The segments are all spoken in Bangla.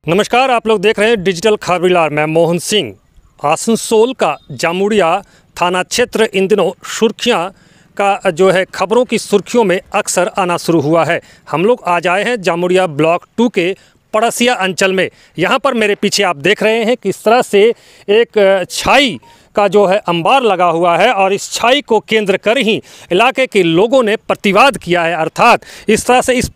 नमस्कार, आप लोग देख रहे हैं डिजिटल खबरलार। मैं मोहन सिंह। आसनसोल का जामुड़िया थाना क्षेत्र इन दिनों सुर्खियाँ का जो है खबरों की सुर्खियों में अक्सर आना शुरू हुआ है। हम लोग आज आए हैं जामुड़िया ब्लॉक 2 के पड़सिया अंचल में। यहाँ पर मेरे पीछे आप देख रहे हैं किस तरह से एक छाई का जो है अंबार लगा हुआ है और इस छाई को केंद्र कर ही इलाके के लोगों ने प्रतिवाद किया है। अर्थात इस तरह से इस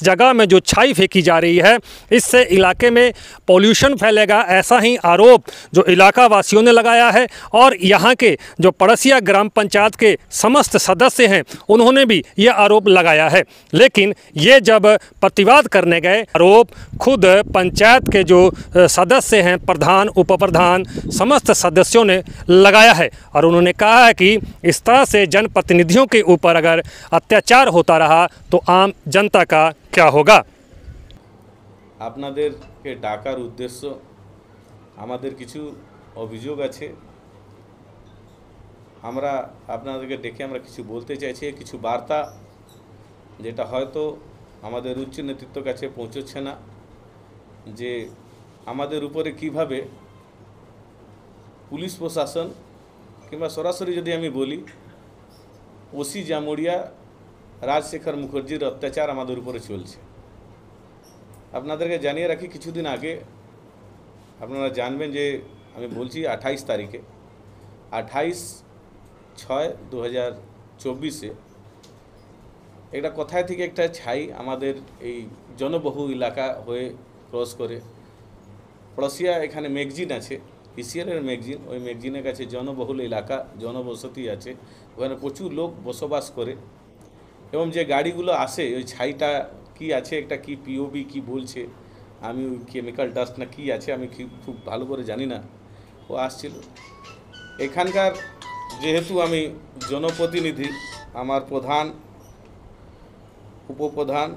जगह में जो छाई फेंकी जा रही है, इससे इलाके में पॉल्यूशन फैलेगा, ऐसा ही आरोप जो इलाका वासियों ने लगाया है। और यहाँ के जो पड़सिया ग्राम पंचायत के समस्त सदस्य हैं, उन्होंने भी ये आरोप लगाया है। लेकिन ये जब प्रतिवाद करने गए, आरोप खुद पंचायत के जो सदस्य हैं, प्रधान, उप प्रधान, समस्त सदस्यों ने लगाया है। और उन्होंने कहा है कि इस तरह से जनप्रतिनिधियों के ऊपर अगर अत्याचार होता रहा तो आम जनता का क्या होगा। আপনাদেরকে ডাকার উদ্দেশ্য আমাদের কিছু অভিযোগ আছে। আমরা আপনাদেরকে ডেকে আমরা কিছু বলতে চাইছি, কিছু বার্তা যেটা হয়তো আমাদের উচ্চ নেতৃত্বের কাছে পৌঁছচ্ছে না, যে আমাদের উপরে কিভাবে পুলিশ প্রশাসন কিংবা সরাসরি যদি আমি বলি ওসি জামুড়িয়া রাজশেখর মুখার্জির অত্যাচার আমাদের উপরে চলছে। আপনাদেরকে জানিয়ে রাখি, কিছুদিন আগে আপনারা জানবেন যে আমি বলছি 28 তারিখে 28/6/2024 একটা কোথায় থেকে একটা ছাই আমাদের এই জনবহুল এলাকা হয়ে ক্রস করে পড়শিয়া, এখানে ম্যাগজিন আছে, ইসিএলের ম্যাগজিন, ওই ম্যাগজিনের কাছে জনবহুল এলাকা, জনবসতি আছে, ওখানে প্রচুর লোক বসবাস করে। এবং যে গাড়িগুলো আসে, ওই ছাইটা কি আছে, একটা কি পিওবি কি বলছে, আমি ওই কেমিক্যাল ডাস্ট না কি আছে আমি খুব ভালো করে জানি না, ও আসছিল এখানকার। যেহেতু আমি জনপ্রতিনিধি, আমার প্রধান, উপপ্রধান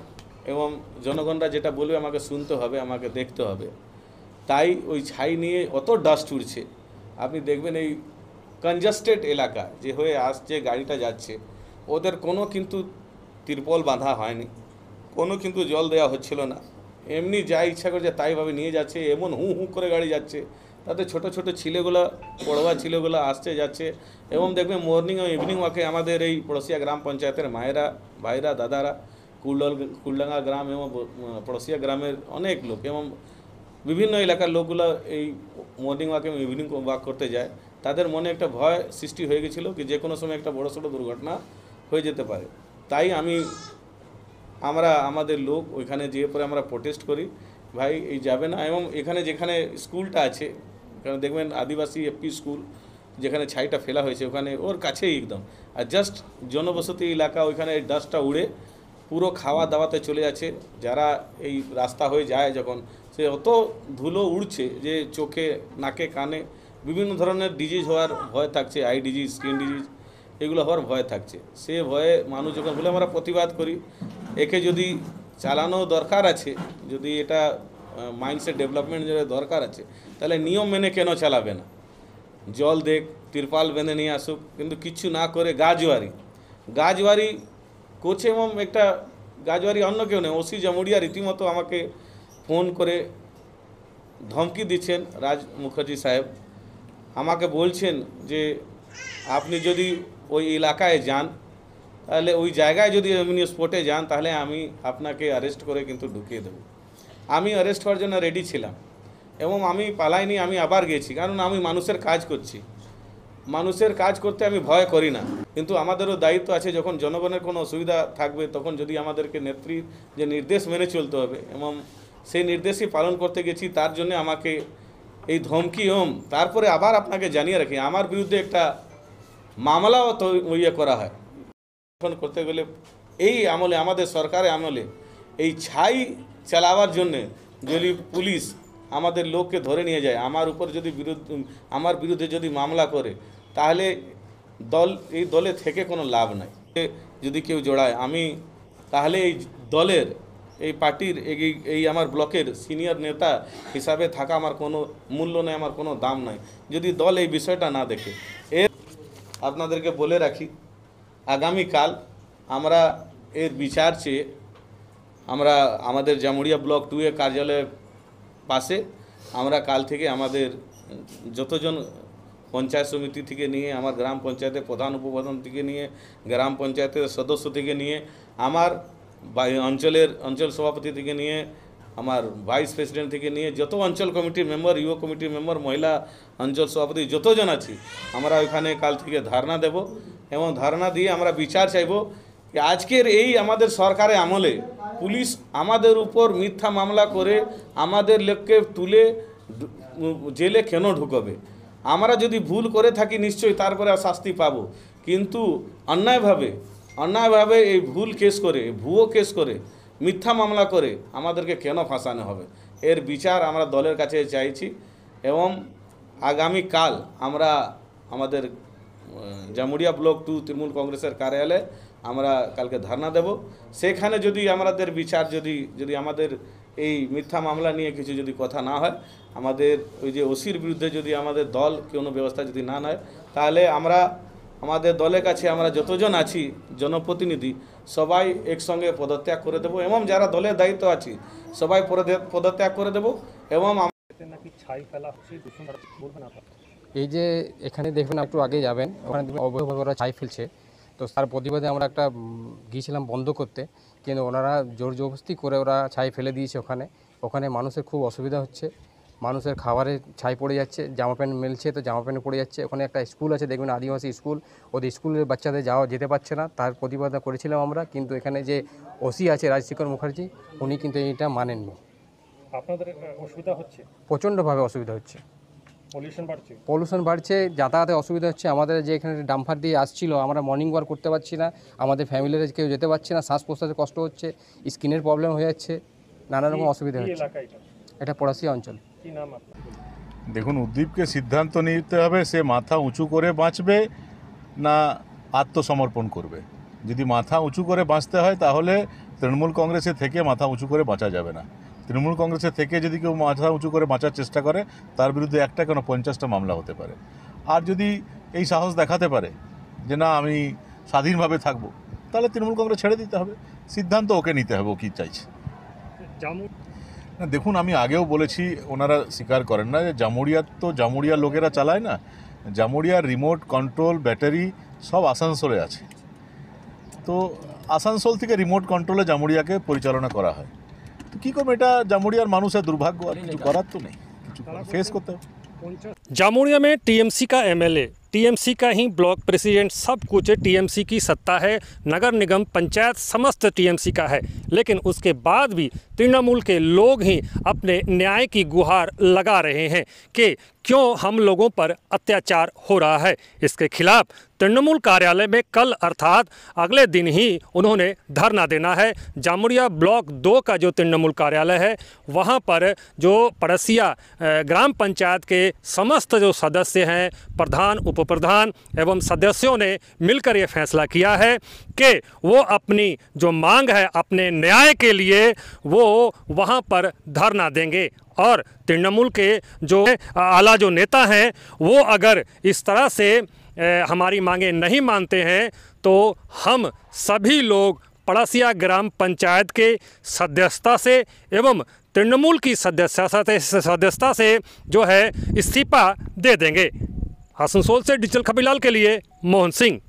এবং জনগণরা যেটা বলবে আমাকে শুনতে হবে, আমাকে দেখতে হবে। তাই ওই ছাই নিয়ে অত ডাস্ট উড়ছে, আপনি দেখবেন এই কনজাস্টেড এলাকা যে হয়ে আসছে, গাড়িটা যাচ্ছে, ওদের কোনো কিন্তু তিরপল বাঁধা হয়নি, কোনো কিন্তু জল দেওয়া হচ্ছিল না, এমনি যা ইচ্ছা করছে তাইভাবে নিয়ে যাচ্ছে। এমন হু হু করে গাড়ি যাচ্ছে, তাতে ছোট ছোট ছেলেগুলো, পড়ুয়া ছেলেগুলো আসছে যাচ্ছে। এবং দেখবেন মর্নিং ও ইভিনিং ওয়াকে আমাদের এই পড়শিয়া গ্রাম পঞ্চায়েতের মায়েরা, ভাইরা, দাদারা, কুলডাঙ্গা গ্রাম এবং পড়শিয়া গ্রামের অনেক লোক এবং বিভিন্ন এলাকার লোকগুলো এই মর্নিং ওয়াক এবং ইভিনিং ওয়াক করতে যায়। তাদের মনে একটা ভয় সৃষ্টি হয়ে গেছিলো কি যে কোনো সময় একটা বড়সড় দুর্ঘটনা হয়ে যেতে পারে। তাই আমরা আমাদের লোক ওইখানে যেয়ে পরে আমরা প্রোটেস্ট করি, ভাই এই যাবে না। এবং এখানে যেখানে স্কুলটা আছে, এখানে দেখবেন আদিবাসী এপি স্কুল, যেখানে ছাইটা ফেলা হয়েছে ওখানে ওর কাছেই একদম, আর জাস্ট জনবসতি এলাকা, ওইখানে এই ডাস্টটা উড়ে পুরো খাওয়া দাওয়াতে চলে যাচ্ছে। যারা এই রাস্তা হয়ে যায় যখন, সে অত ধুলো উড়ছে যে চোখে, নাকে, কানে বিভিন্ন ধরনের ডিজিজ হওয়ার ভয় থাকছে, আই ডিজিজ, স্কিন ডিজিজ, এগুলো হওয়ার ভয় থাকছে। সে ভয়ে মানুষ যখন বলে আমরা প্রতিবাদ করি, একে যদি চালানো দরকার আছে, যদি এটা মাইন্ডসেট ডেভেলপমেন্ট যদি দরকার আছে, তাহলে নিয়ম মেনে কেন চালাবে না? জল দেখ, তিরপাল বেঁধে নিয়ে আসুক, কিন্তু কিচ্ছু না করে গাজওয়ারি করছে। এবং একটা গাজওয়ারি অন্য কেউ নেই, ওসি জামুড়িয়া রীতিমতো আমাকে ফোন করে ধমকি দিচ্ছেন। রাজ মুখার্জি সাহেব আমাকে বলছেন যে আপনি যদি ওই এলাকায় যান, তাহলে ওই জায়গায় যদি এমনি স্পটে যান, তাহলে আমি আপনাকে অ্যারেস্ট করে কিন্তু ঢুকিয়ে দেবো। আমি অ্যারেস্ট হওয়ার জন্য রেডি ছিলাম এবং আমি পালাইনি, আমি আবার গেছি, কারণ আমি মানুষের কাজ করছি, মানুষের কাজ করতে আমি ভয় করি না। কিন্তু আমাদেরও দায়িত্ব আছে, যখন জনগণের কোনো অসুবিধা থাকবে তখন যদি আমাদেরকে নেত্রীর যে নির্দেশ মেনে চলতে হবে, এবং সেই নির্দেশই পালন করতে গেছি। তার জন্য আমাকে এই ধমকি। তারপরে আবার আপনাকে জানিয়ে রাখি, আমার বিরুদ্ধে একটা মামলাও তো করা হয়। এখন করতে গেলে এই আমলে, আমাদের সরকারের আমলে, এই ছাই চালাবার জন্যে যদি পুলিশ আমাদের লোককে ধরে নিয়ে যায়, আমার বিরুদ্ধে যদি মামলা করে, তাহলে এই দলে থেকে কোনো লাভ নাই। যদি কেউ জড়ায়, আমি তাহলে এই দলের, এই পার্টির, এই আমার ব্লকের সিনিয়র নেতা হিসাবে থাকা আমার কোনো মূল্য নেই, আমার কোনো দাম নাই, যদি দল এই বিষয়টা না দেখে। আপনাদেরকে বলে রাখি, আগামীকাল আমরা এর বিচার চেয়ে আমরা আমাদের জামুড়িয়া ব্লক 2 এর কার্যালয়ে পাশে আমরা কাল থেকে আমাদের যতজন পঞ্চায়েত সমিতি থেকে নিয়ে আমার গ্রাম পঞ্চায়েতের প্রধান উপপ্রধান থেকে নিয়ে গ্রাম পঞ্চায়েতের সদস্য থেকে নিয়ে আমার অঞ্চল সভাপতি থেকে নিয়ে আমার ভাইস প্রেসিডেন্ট থেকে নিয়ে যত অঞ্চল কমিটির মেম্বার, ইউও কমিটির মেম্বার, মহিলা অঞ্চল সভাপতি যতজন আছি, আমরা ওইখানে কাল থেকে ধারণা দেব এবং ধারণা দিয়ে আমরা বিচার চাইব যে আজকের এই আমাদের সরকারের আমলে পুলিশ আমাদের উপর মিথ্যা মামলা করে আমাদের লোককে তুলে জেলে কেন ঢুকবে। আমরা যদি ভুল করে থাকি নিশ্চয়ই তারপরে শাস্তি পাব, কিন্তু অন্যায়ভাবে এই ভুল কেস করে, ভুয়ো কেস করে, মিথ্যা মামলা করে আমাদেরকে কেন ফাঁসানো হবে, এর বিচার আমরা দলের কাছে চাইছি। এবং আগামীকাল আমরা আমাদের জামুড়িয়া ব্লক 2 তৃণমূল কংগ্রেসের কার্যালয়ে আমরা কালকে ধর্ণা দেব। সেখানে যদি আমাদের বিচার যদি আমাদের এই মিথ্যা মামলা নিয়ে কিছু যদি কথা না হয়, আমাদের ওই যে ওসির বিরুদ্ধে যদি আমাদের দল কোনো ব্যবস্থা যদি না নেয়, তাহলে আমরা আমাদের দলের কাছে আমরা যতজন আছি জনপ্রতিনিধি সবাই একসঙ্গে পদত্যাগ করে দেব এবং যারা দলের দায়িত্ব আছি সবাই পদত্যাগ করে দেব। এবং এই যে এখানে দেখবেন একটু আগে যাবেন, ওখানে অবৈধভাবে ওরা ছাই ফেলছে, তো তার প্রতিবাদে আমরা একটা গিয়েছিলাম বন্ধ করতে, কিন্তু ওনারা জোর জবরদস্তি করে ওরা ছাই ফেলে দিয়েছে। ওখানে মানুষের খুব অসুবিধা হচ্ছে, মানুষের খাবারে ছাই পড়ে যাচ্ছে, জামা প্যান্ট মেলছে তো জামা প্যান্ট পড়ে যাচ্ছে। ওখানে একটা স্কুল আছে দেখবেন, আদিবাসী স্কুল, ওদের স্কুলের বাচ্চাদের যেতে পারছে না, তার প্রতিবাদ করেছিলাম আমরা। কিন্তু এখানে যে ওসি আছে রাজশেখর মুখার্জি, উনি কিন্তু এইটা মানেননি। আপনাদের অসুবিধা হচ্ছে? প্রচণ্ডভাবে অসুবিধা হচ্ছে, পলিউশন বাড়ছে, যাতায়াতে অসুবিধা হচ্ছে। আমাদের যে এখানে ডাম্পার দিয়ে আসছিল, আমরা মর্নিং ওয়াক করতে পারছি না, আমাদের ফ্যামিলির কেউ যেতে পারছে না, শ্বাস প্রশ্বাসে কষ্ট হচ্ছে, স্কিনের প্রবলেম হয়ে যাচ্ছে, নানা রকম অসুবিধা হচ্ছে। এটা পড়াশিয়া অঞ্চল। দেখুন, উদ্দীপকে সিদ্ধান্ত নিতে হবে সে মাথা উঁচু করে বাঁচবে না আত্মসমর্পণ করবে। যদি মাথা উঁচু করে বাঁচতে হয় তাহলে তৃণমূল কংগ্রেসে থেকে মাথা উঁচু করে বাঁচা যাবে না। তৃণমূল কংগ্রেসে থেকে যদি কেউ মাথা উঁচু করে বাঁচার চেষ্টা করে, তার বিরুদ্ধে একটা কেন 50টা মামলা হতে পারে। আর যদি এই সাহস দেখাতে পারে যে না আমি স্বাধীনভাবে থাকবো, তাহলে তৃণমূল কংগ্রেস ছেড়ে দিতে হবে, সিদ্ধান্ত ওকে নিতে হবে ও কী চাইছে। না দেখুন, আমি আগেও বলেছি, ওনারা স্বীকার করেন না যে জামুড়িয়ার লোকেরা চালায় না। জামুড়িয়ার রিমোট কন্ট্রোল ব্যাটারি সব আসানসোলে আছে, তো আসানসোল থেকে রিমোট কন্ট্রোলে জামুড়িয়াকে পরিচালনা করা হয়। তো কী করবে, এটা জামুড়িয়ার মানুষের দুর্ভাগ্য, আর কিছু করার তো নেই, কিছু फेस करते हो। जामुड़िया में टीएमसी का एमएलए, टीएमसी का ही ब्लॉक प्रेसिडेंट, सब कुछ टीएमसी की सत्ता है, नगर निगम पंचायत समस्त टीएमसी का है, लेकिन उसके बाद भी तृणमूल के लोग ही अपने न्याय की गुहार लगा रहे हैं कि क्यों हम लोगों पर अत्याचार हो रहा है। इसके खिलाफ तृणमूल कार्यालय में कल अर्थात अगले दिन ही उन्होंने धरना देना है। जामुड़िया ब्लॉक 2 का जो तृणमूल कार्यालय है, वहां पर जो पड़सिया ग्राम पंचायत के समस्त जो सदस्य हैं, प्रधान, उपप्रधान एवं सदस्यों ने मिलकर ये फैसला किया है कि वो अपनी जो मांग है अपने न्याय के लिए वो वहां पर धरना देंगे। और तृणमूल के जो आला जो नेता हैं वो अगर इस तरह से हमारी मांगे नहीं मानते हैं तो हम सभी लोग पड़सिया ग्राम पंचायत के सदस्यता से एवं तृणमूल की सदस्यता से जो है इस्तीफा दे देंगे। आसनसोल से डिजिटल खबीलाल के लिए मोहन सिंह।